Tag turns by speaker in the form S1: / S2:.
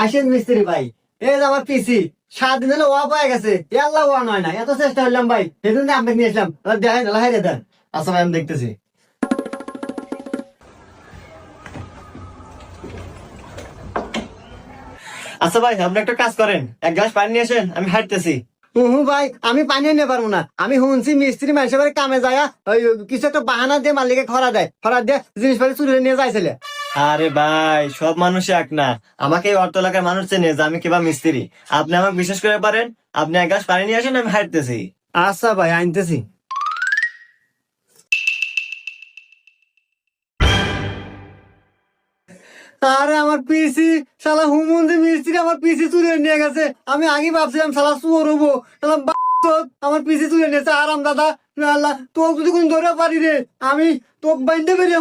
S1: আসেন মিস্ত্রি ভাই, এই যে আমার পিসি 7 দিন হলো ওয়া পায়ে গেছে, আল্লাহ ওয়া নয় না, এত চেষ্টা করলাম ভাই, সেজন্য আপনাকে নিয়ে আসলাম, দেখেন হাইরে দেন। আচ্ছা ভাই আমি দেখতেছি।
S2: আচ্ছা ভাই, আপনি একটা কাজ করেন, এক গ্লাস পানি নিয়ে আসেন, আমি হাঁটতেছি।
S1: হুহু ভাই, আমি পানি নিতে পারবো না। আমি শুনছি মিস্ত্রি মানুষের বাড়ি কামে যায়, ওই কিছু একটা বাহানা দিয়ে মালিকে খরা দিয়ে জিনিসপাতি চুরি নিয়ে যাইছিলে।
S2: আরে ভাই, সব মানুষ এক না। আমাকে এই অর্থ এলাকার মানুষ চেনে যে আমি কিবা মিস্ত্রি। আপনি আমাকে বিশ্বাস করে পারেন, আপনি এক গ্লাস পানি নিয়ে আসেন, আমি হাঁটতেছি।
S1: আচ্ছা ভাই আনতেছি। আরে আমার পিসি, শালা হুমন্দি মিস্ত্রি আমার পিসি চুরি নিয়ে গেছে। আমি আগে ভাবছিলাম শালা চুর হবো, শালা আমার পিসি চুরি নিয়েছে। আরাম দাদা, আল্লাহ তোকে যদি কোন ধরে পারি রে, আমি তোকে বাইন্দে বেরিয়ে